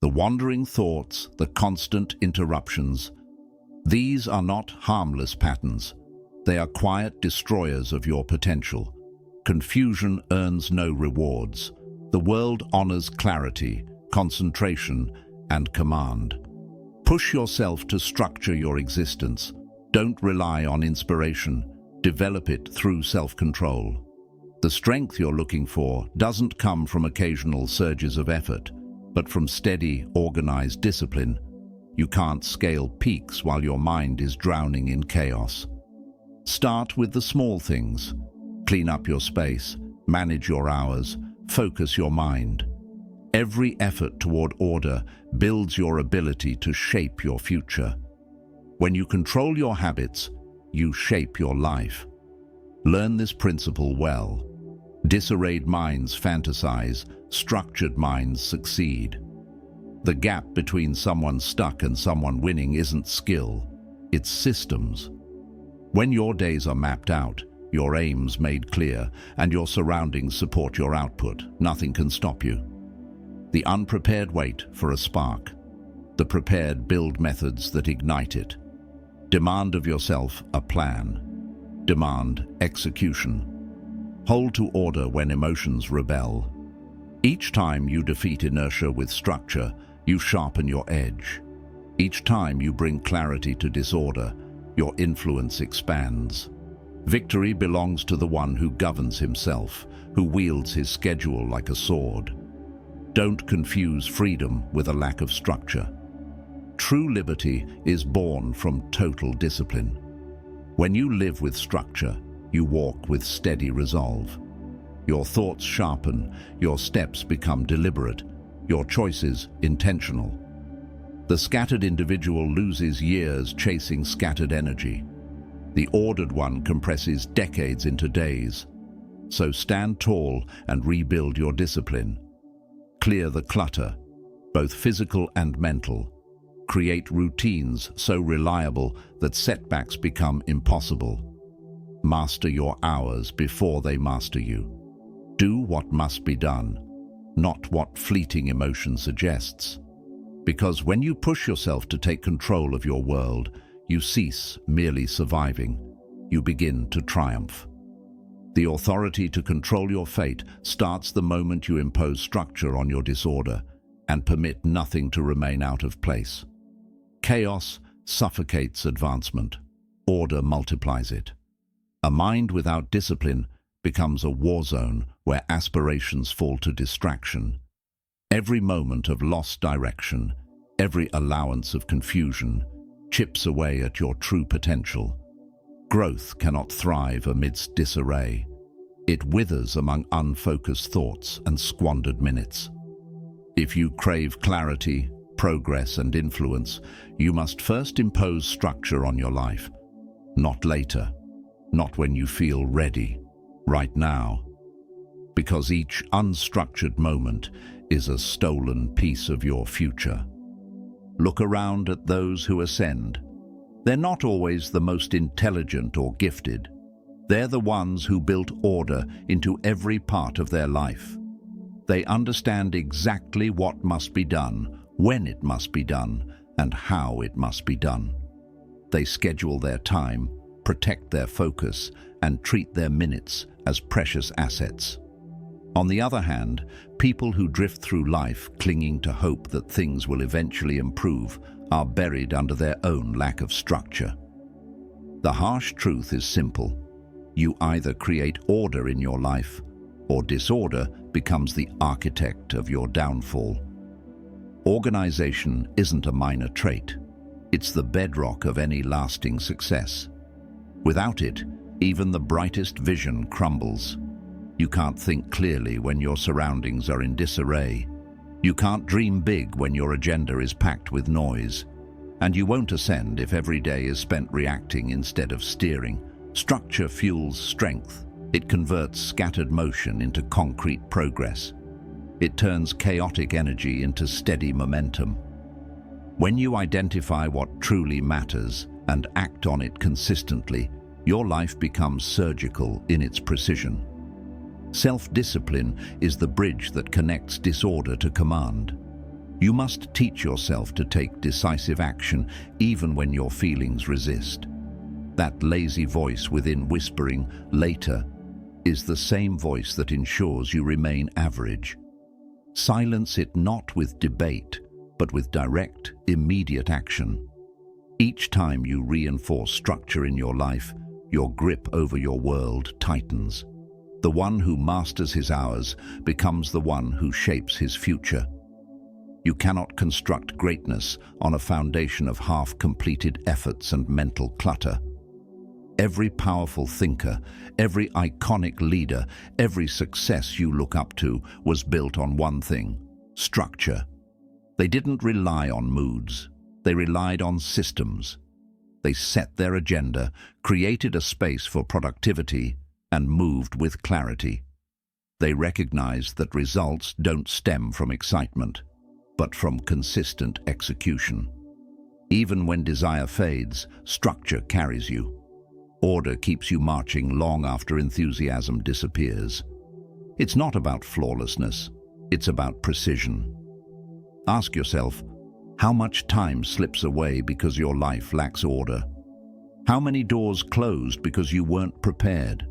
The wandering thoughts, the constant interruptions. These are not harmless patterns. They are quiet destroyers of your potential. Confusion earns no rewards. The world honors clarity, concentration, and command. Push yourself to structure your existence. Don't rely on inspiration. Develop it through self-control. The strength you're looking for doesn't come from occasional surges of effort, but from steady, organized discipline. You can't scale peaks while your mind is drowning in chaos. Start with the small things. Clean up your space, manage your hours, focus your mind. Every effort toward order builds your ability to shape your future. When you control your habits, you shape your life. Learn this principle well. Disarrayed minds fantasize, structured minds succeed. The gap between someone stuck and someone winning isn't skill, it's systems. When your days are mapped out, your aims made clear, and your surroundings support your output, nothing can stop you. The unprepared wait for a spark. The prepared build methods that ignite it. Demand of yourself a plan. Demand execution. Hold to order when emotions rebel. Each time you defeat inertia with structure, you sharpen your edge. Each time you bring clarity to disorder, your influence expands. Victory belongs to the one who governs himself, who wields his schedule like a sword. Don't confuse freedom with a lack of structure. True liberty is born from total discipline. When you live with structure, you walk with steady resolve. Your thoughts sharpen, your steps become deliberate, your choices intentional. The scattered individual loses years chasing scattered energy. The ordered one compresses decades into days. So stand tall and rebuild your discipline. Clear the clutter, both physical and mental. Create routines so reliable that setbacks become impossible. Master your hours before they master you. Do what must be done, not what fleeting emotion suggests. Because when you push yourself to take control of your world, you cease merely surviving. You begin to triumph. The authority to control your fate starts the moment you impose structure on your disorder and permit nothing to remain out of place. Chaos suffocates advancement. Order multiplies it. A mind without discipline becomes a war zone where aspirations fall to distraction. Every moment of lost direction, every allowance of confusion, chips away at your true potential. Growth cannot thrive amidst disarray. It withers among unfocused thoughts and squandered minutes. If you crave clarity, progress, and influence, you must first impose structure on your life. Not later, not when you feel ready, right now. Because each unstructured moment is a stolen piece of your future. Look around at those who ascend. They're not always the most intelligent or gifted. They're the ones who built order into every part of their life. They understand exactly what must be done, when it must be done, and how it must be done. They schedule their time, protect their focus, and treat their minutes as precious assets. On the other hand, people who drift through life clinging to hope that things will eventually improve are buried under their own lack of structure. The harsh truth is simple. You either create order in your life, or disorder becomes the architect of your downfall. Organization isn't a minor trait. It's the bedrock of any lasting success. Without it, even the brightest vision crumbles. You can't think clearly when your surroundings are in disarray. You can't dream big when your agenda is packed with noise. And you won't ascend if every day is spent reacting instead of steering. Structure fuels strength. It converts scattered motion into concrete progress. It turns chaotic energy into steady momentum. When you identify what truly matters and act on it consistently, your life becomes surgical in its precision. Self-discipline is the bridge that connects disorder to command. You must teach yourself to take decisive action even when your feelings resist. That lazy voice within whispering, "Later," is the same voice that ensures you remain average. Silence it not with debate, but with direct, immediate action. Each time you reinforce structure in your life, your grip over your world tightens. The one who masters his hours becomes the one who shapes his future. You cannot construct greatness on a foundation of half-completed efforts and mental clutter. Every powerful thinker, every iconic leader, every success you look up to was built on one thing: structure. They didn't rely on moods. They relied on systems. They set their agenda, created a space for productivity, and moved with clarity. They recognized that results don't stem from excitement, but from consistent execution. Even when desire fades, structure carries you. Order keeps you marching long after enthusiasm disappears. It's not about flawlessness, it's about precision. Ask yourself, how much time slips away because your life lacks order? How many doors closed because you weren't prepared?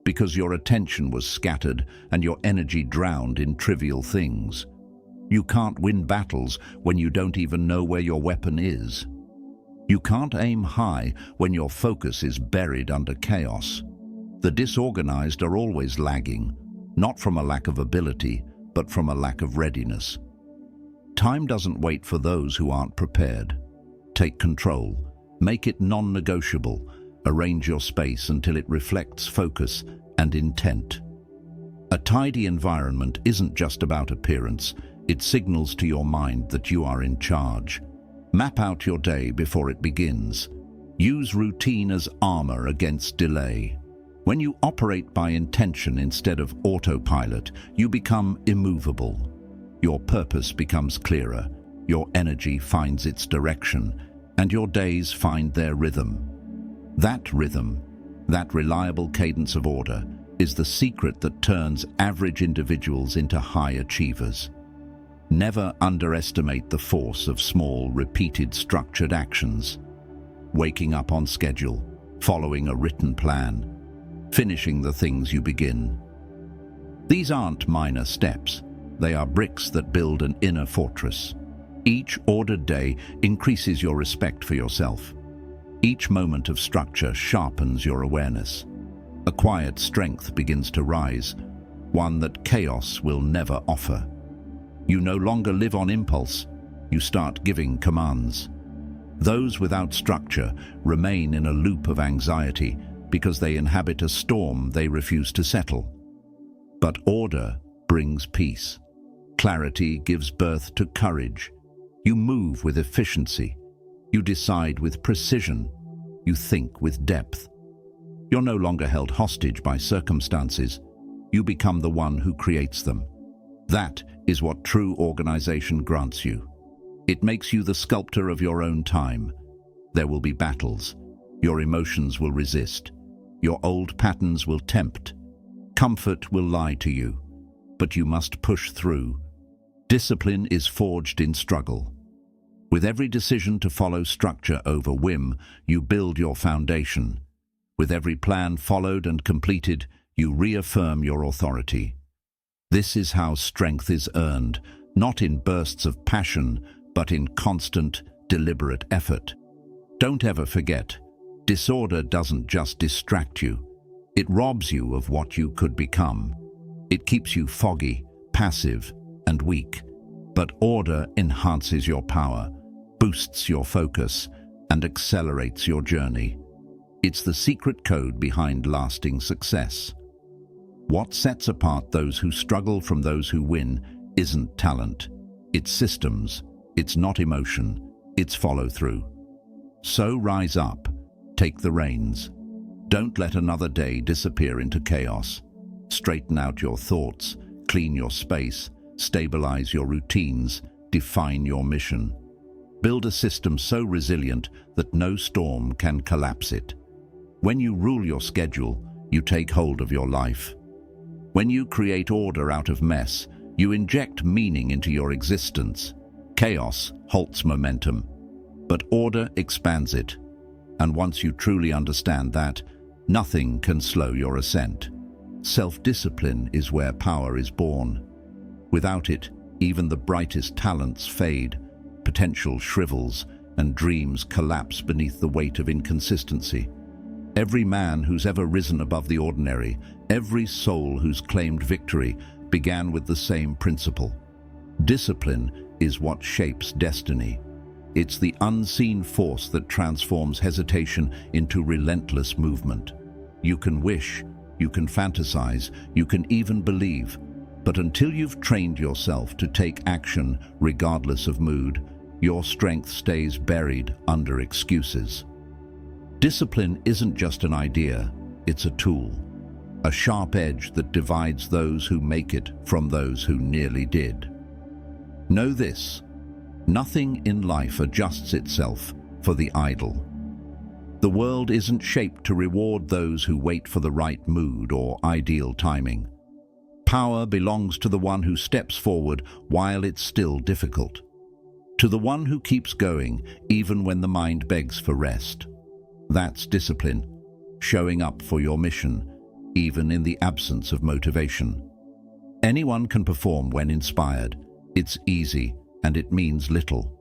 Because your attention was scattered and your energy drowned in trivial things. You can't win battles when you don't even know where your weapon is. You can't aim high when your focus is buried under chaos. The disorganized are always lagging, not from a lack of ability, but from a lack of readiness. Time doesn't wait for those who aren't prepared. Take control. Make it non-negotiable. Arrange your space until it reflects focus and intent. A tidy environment isn't just about appearance. It signals to your mind that you are in charge. Map out your day before it begins. Use routine as armor against delay. When you operate by intention instead of autopilot, you become immovable. Your purpose becomes clearer, your energy finds its direction, and your days find their rhythm. That rhythm, that reliable cadence of order, is the secret that turns average individuals into high achievers. Never underestimate the force of small, repeated, structured actions. Waking up on schedule, following a written plan, finishing the things you begin. These aren't minor steps. They are bricks that build an inner fortress. Each ordered day increases your respect for yourself. Each moment of structure sharpens your awareness. A quiet strength begins to rise, one that chaos will never offer. You no longer live on impulse, you start giving commands. Those without structure remain in a loop of anxiety because they inhabit a storm they refuse to settle. But order brings peace. Clarity gives birth to courage. You move with efficiency. You decide with precision. You think with depth. You're no longer held hostage by circumstances. You become the one who creates them. That is what true organization grants you. It makes you the sculptor of your own time. There will be battles. Your emotions will resist. Your old patterns will tempt. Comfort will lie to you. But you must push through. Discipline is forged in struggle. With every decision to follow structure over whim, you build your foundation. With every plan followed and completed, you reaffirm your authority. This is how strength is earned, not in bursts of passion, but in constant, deliberate effort. Don't ever forget, disorder doesn't just distract you. It robs you of what you could become. It keeps you foggy, passive, and weak. But order enhances your power, boosts your focus, and accelerates your journey. It's the secret code behind lasting success. What sets apart those who struggle from those who win isn't talent. It's systems. It's not emotion. It's follow-through. So rise up. Take the reins. Don't let another day disappear into chaos. Straighten out your thoughts. Clean your space. Stabilize your routines. Define your mission. Build a system so resilient that no storm can collapse it. When you rule your schedule, you take hold of your life. When you create order out of mess, you inject meaning into your existence. Chaos halts momentum, but order expands it. And once you truly understand that, nothing can slow your ascent. Self-discipline is where power is born. Without it, even the brightest talents fade, potential shrivels, and dreams collapse beneath the weight of inconsistency. Every man who's ever risen above the ordinary, every soul who's claimed victory, began with the same principle. Discipline is what shapes destiny. It's the unseen force that transforms hesitation into relentless movement. You can wish, you can fantasize, you can even believe, but until you've trained yourself to take action regardless of mood, your strength stays buried under excuses. Discipline isn't just an idea, it's a tool, a sharp edge that divides those who make it from those who nearly did. Know this: nothing in life adjusts itself for the idle. The world isn't shaped to reward those who wait for the right mood or ideal timing. Power belongs to the one who steps forward while it's still difficult, to the one who keeps going even when the mind begs for rest. That's discipline, showing up for your mission, even in the absence of motivation. Anyone can perform when inspired. It's easy, and it means little.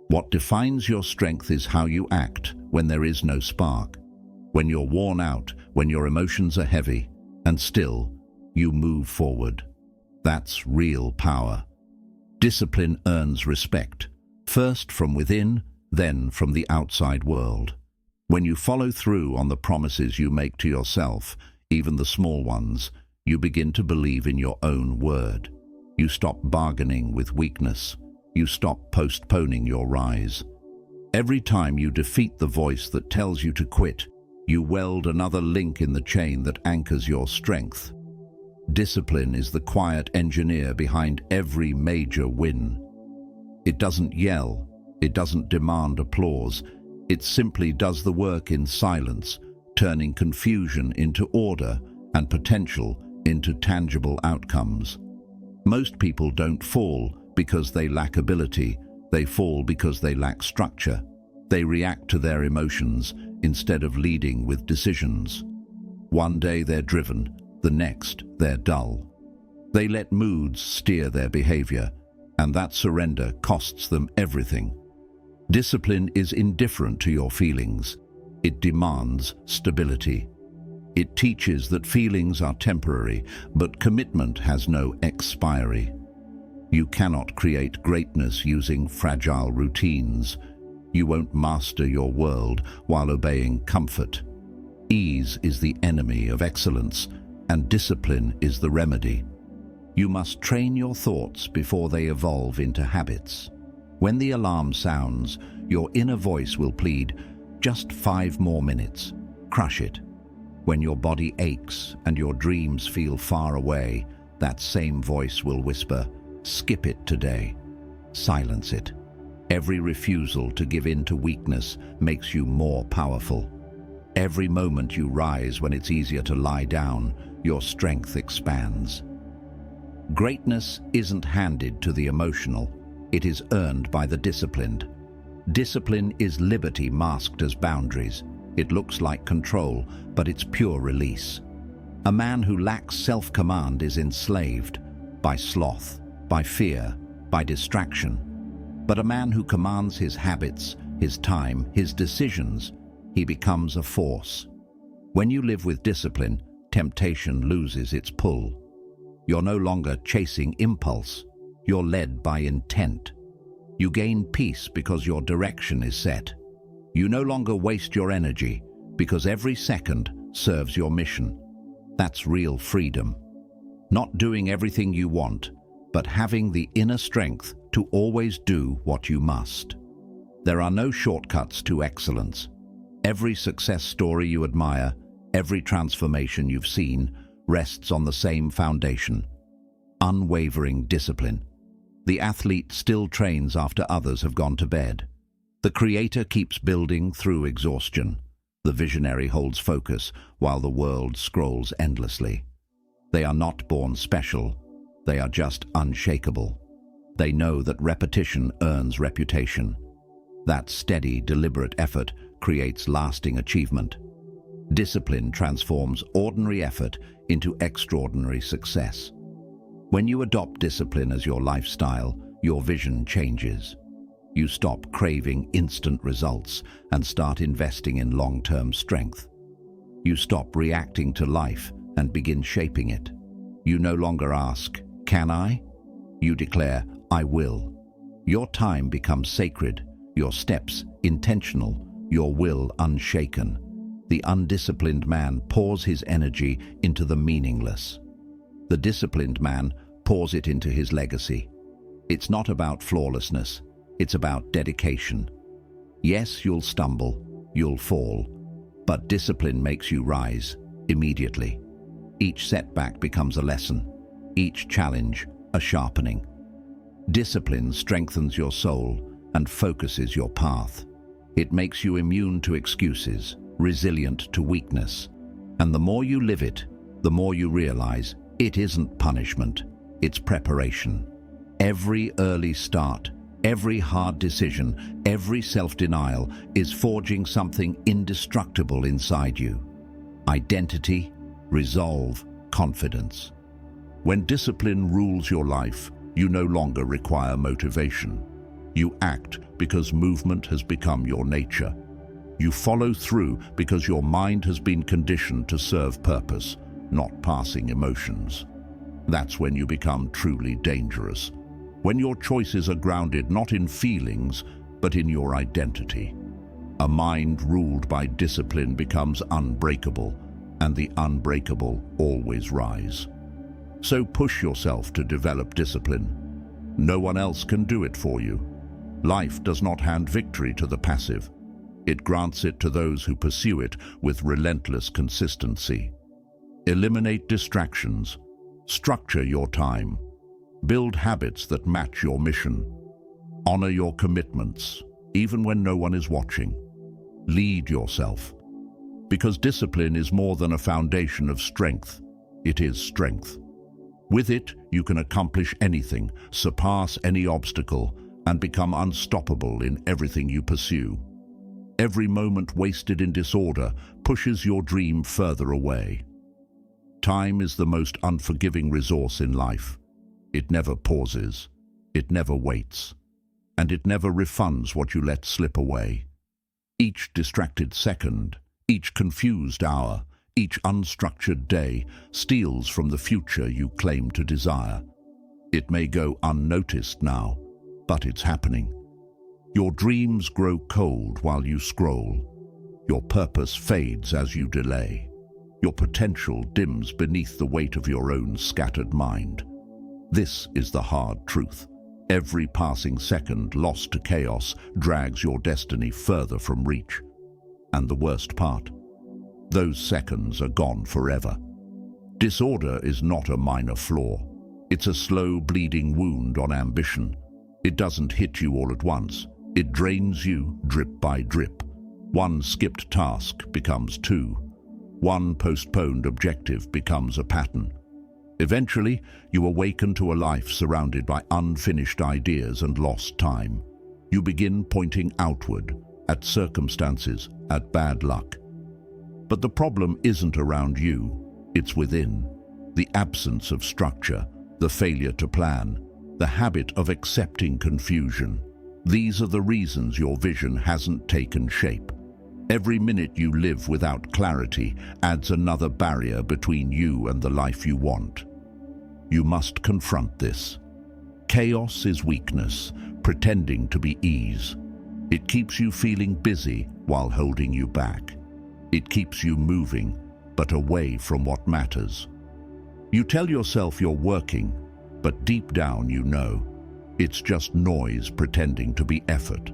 What defines your strength is how you act when there is no spark, when you're worn out, when your emotions are heavy, and still, you move forward. That's real power. Discipline earns respect, first from within, then from the outside world. When you follow through on the promises you make to yourself, even the small ones, you begin to believe in your own word. You stop bargaining with weakness. You stop postponing your rise. Every time you defeat the voice that tells you to quit, you weld another link in the chain that anchors your strength. Discipline is the quiet engineer behind every major win. It doesn't yell, it doesn't demand applause, it simply does the work in silence, turning confusion into order and potential into tangible outcomes. Most people don't fall because they lack ability, they fall because they lack structure. They react to their emotions instead of leading with decisions. One day they're driven, the next they're dull. They let moods steer their behavior, and that surrender costs them everything. Discipline is indifferent to your feelings. It demands stability. It teaches that feelings are temporary, but commitment has no expiry. You cannot create greatness using fragile routines. You won't master your world while obeying comfort. Ease is the enemy of excellence, and discipline is the remedy. You must train your thoughts before they evolve into habits. When the alarm sounds, your inner voice will plead, "Just 5 more minutes." Crush it. When your body aches and your dreams feel far away, that same voice will whisper, "Skip it today." Silence it. Every refusal to give in to weakness makes you more powerful. Every moment you rise when it's easier to lie down, your strength expands. Greatness isn't handed to the emotional, it is earned by the disciplined. Discipline is liberty masked as boundaries. It looks like control, but it's pure release. A man who lacks self-command is enslaved by sloth, by fear, by distraction. But a man who commands his habits, his time, his decisions, he becomes a force. When you live with discipline, temptation loses its pull. You're no longer chasing impulse, you're led by intent. You gain peace because your direction is set. You no longer waste your energy because every second serves your mission. That's real freedom. Not doing everything you want, but having the inner strength to always do what you must. There are no shortcuts to excellence. Every success story you admire, every transformation you've seen, rests on the same foundation: unwavering discipline. The athlete still trains after others have gone to bed. The creator keeps building through exhaustion. The visionary holds focus while the world scrolls endlessly. They are not born special, they are just unshakable. They know that repetition earns reputation. That steady, deliberate effort creates lasting achievement. Discipline transforms ordinary effort into extraordinary success. When you adopt discipline as your lifestyle, your vision changes. You stop craving instant results and start investing in long-term strength. You stop reacting to life and begin shaping it. You no longer ask, "Can I?" You declare, "I will." Your time becomes sacred, your steps intentional, your will unshaken. The undisciplined man pours his energy into the meaningless. The disciplined man pours it into his legacy. It's not about flawlessness, it's about dedication. Yes, you'll stumble, you'll fall, but discipline makes you rise immediately. Each setback becomes a lesson, each challenge a sharpening. Discipline strengthens your soul and focuses your path. It makes you immune to excuses, resilient to weakness. And the more you live it, the more you realize it isn't punishment, it's preparation. Every early start, every hard decision, every self-denial is forging something indestructible inside you. Identity, resolve, confidence. When discipline rules your life, you no longer require motivation. You act because movement has become your nature. You follow through because your mind has been conditioned to serve purpose, not passing emotions. That's when you become truly dangerous. When your choices are grounded not in feelings, but in your identity. A mind ruled by discipline becomes unbreakable, and the unbreakable always rise. So push yourself to develop discipline. No one else can do it for you. Life does not hand victory to the passive. It grants it to those who pursue it with relentless consistency. Eliminate distractions. Structure your time. Build habits that match your mission. Honor your commitments, even when no one is watching. Lead yourself. Because discipline is more than a foundation of strength. It is strength. With it, you can accomplish anything, surpass any obstacle, and become unstoppable in everything you pursue. Every moment wasted in disorder pushes your dream further away. Time is the most unforgiving resource in life. It never pauses, it never waits, and it never refunds what you let slip away. Each distracted second, each confused hour, each unstructured day steals from the future you claim to desire. It may go unnoticed now, but it's happening. Your dreams grow cold while you scroll. Your purpose fades as you delay. Your potential dims beneath the weight of your own scattered mind. This is the hard truth. Every passing second lost to chaos drags your destiny further from reach. And the worst part, those seconds are gone forever. Disorder is not a minor flaw. It's a slow bleeding wound on ambition. It doesn't hit you all at once. It drains you drip by drip. One skipped task becomes two. One postponed objective becomes a pattern. Eventually, you awaken to a life surrounded by unfinished ideas and lost time. You begin pointing outward, at circumstances, at bad luck. But the problem isn't around you, it's within. The absence of structure, the failure to plan, the habit of accepting confusion. These are the reasons your vision hasn't taken shape. Every minute you live without clarity adds another barrier between you and the life you want. You must confront this. Chaos is weakness, pretending to be ease. It keeps you feeling busy while holding you back. It keeps you moving, but away from what matters. You tell yourself you're working, but deep down you know it's just noise pretending to be effort.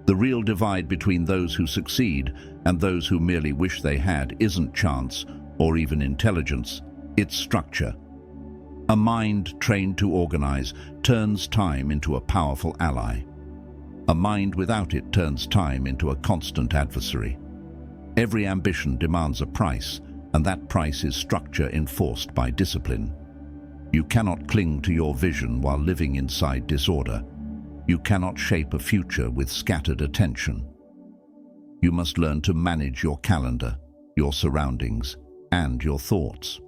The real divide between those who succeed and those who merely wish they had isn't chance or even intelligence, it's structure. A mind trained to organize turns time into a powerful ally. A mind without it turns time into a constant adversary. Every ambition demands a price, and that price is structure enforced by discipline. You cannot cling to your vision while living inside disorder. You cannot shape a future with scattered attention. You must learn to manage your calendar, your surroundings, and your thoughts.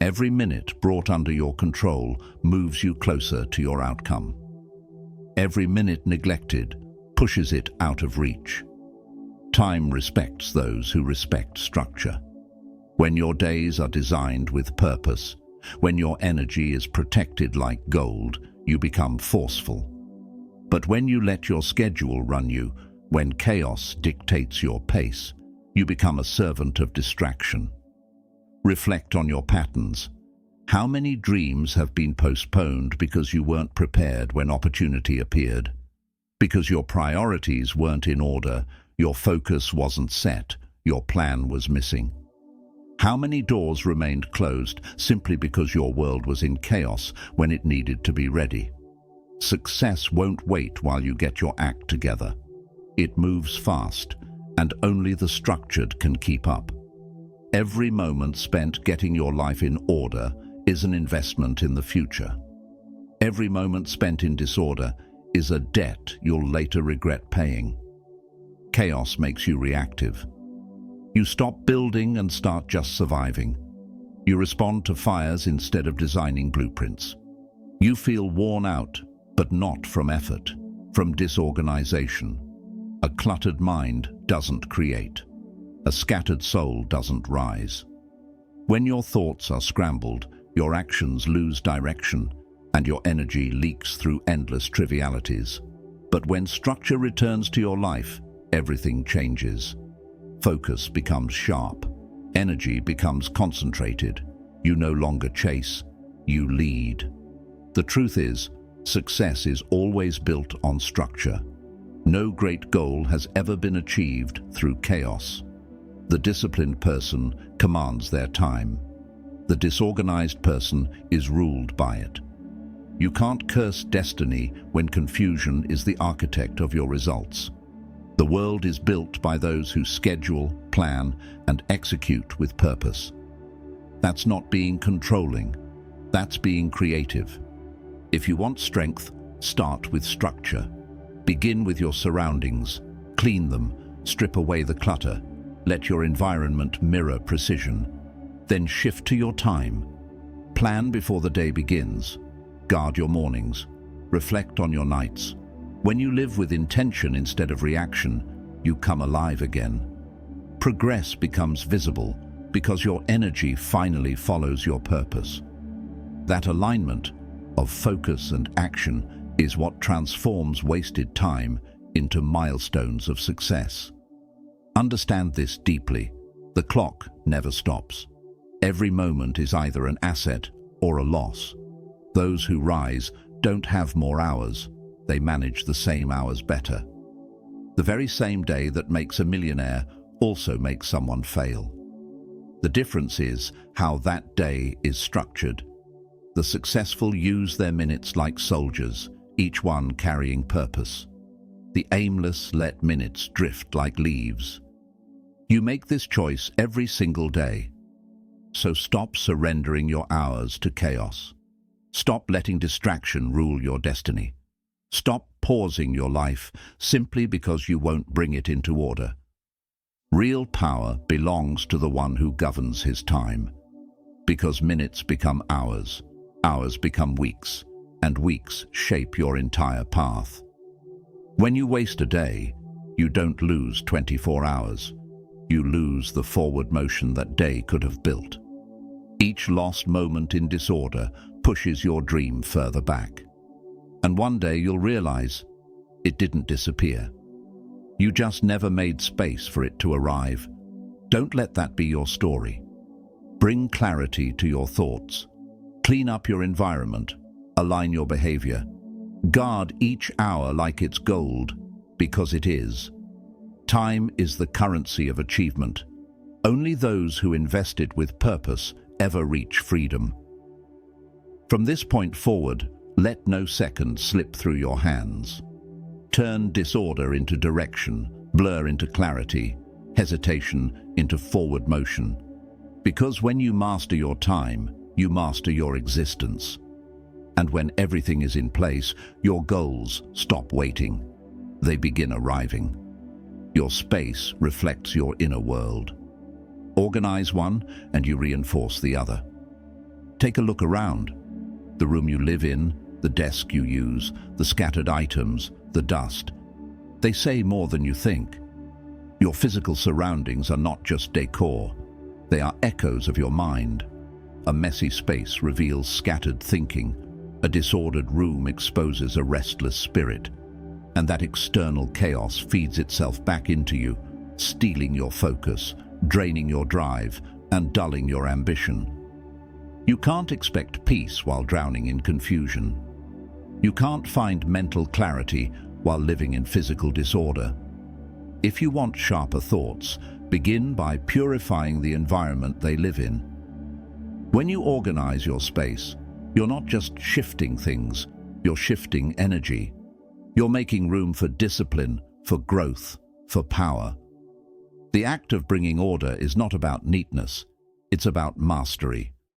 Every minute brought under your control moves you closer to your outcome. Every minute neglected pushes it out of reach. Time respects those who respect structure. When your days are designed with purpose, when your energy is protected like gold, you become forceful. But when you let your schedule run you, when chaos dictates your pace, you become a servant of distraction. Reflect on your patterns. How many dreams have been postponed because you weren't prepared when opportunity appeared? Because your priorities weren't in order, your focus wasn't set, your plan was missing. How many doors remained closed simply because your world was in chaos when it needed to be ready? Success won't wait while you get your act together. It moves fast, and only the structured can keep up. Every moment spent getting your life in order is an investment in the future. Every moment spent in disorder is a debt you'll later regret paying. Chaos makes you reactive. You stop building and start just surviving. You respond to fires instead of designing blueprints. You feel worn out, but not from effort, from disorganization. A cluttered mind doesn't create. A scattered soul doesn't rise. When your thoughts are scrambled, your actions lose direction, and your energy leaks through endless trivialities. But when structure returns to your life, everything changes. Focus becomes sharp. Energy becomes concentrated. You no longer chase, you lead. The truth is, success is always built on structure. No great goal has ever been achieved through chaos. The disciplined person commands their time. The disorganized person is ruled by it. You can't curse destiny when confusion is the architect of your results. The world is built by those who schedule, plan, and execute with purpose. That's not being controlling. That's being creative. If you want strength, start with structure. Begin with your surroundings. Clean them. Strip away the clutter. Let your environment mirror precision. Then shift to your time. Plan before the day begins. Guard your mornings. Reflect on your nights. When you live with intention instead of reaction, you come alive again. Progress becomes visible because your energy finally follows your purpose. That alignment of focus and action is what transforms wasted time into milestones of success. Understand this deeply. The clock never stops. Every moment is either an asset or a loss. Those who rise don't have more hours. They manage the same hours better. The very same day that makes a millionaire also makes someone fail. The difference is how that day is structured. The successful use their minutes like soldiers, each one carrying purpose. The aimless let minutes drift like leaves. You make this choice every single day. So stop surrendering your hours to chaos. Stop letting distraction rule your destiny. Stop pausing your life simply because you won't bring it into order. Real power belongs to the one who governs his time. Because minutes become hours, hours become weeks, and weeks shape your entire path. When you waste a day, you don't lose 24 hours. You lose the forward motion that day could have built. Each lost moment in disorder pushes your dream further back. And one day you'll realize it didn't disappear. You just never made space for it to arrive. Don't let that be your story. Bring clarity to your thoughts. Clean up your environment. Align your behavior. Guard each hour like it's gold, because it is. Time is the currency of achievement. Only those who invest it with purpose ever reach freedom. From this point forward, let no second slip through your hands. Turn disorder into direction, blur into clarity, hesitation into forward motion. Because when you master your time, you master your existence. And when everything is in place, your goals stop waiting. They begin arriving. Your space reflects your inner world. Organize one, and you reinforce the other. Take a look around. The room you live in, the desk you use, the scattered items, the dust. They say more than you think. Your physical surroundings are not just decor. They are echoes of your mind. A messy space reveals scattered thinking. A disordered room exposes a restless spirit. And that external chaos feeds itself back into you, stealing your focus, draining your drive, and dulling your ambition. You can't expect peace while drowning in confusion. You can't find mental clarity while living in physical disorder. If you want sharper thoughts, begin by purifying the environment they live in. When you organize your space, you're not just shifting things, you're shifting energy. You're making room for discipline, for growth, for power. The act of bringing order is not about neatness, it's about mastery.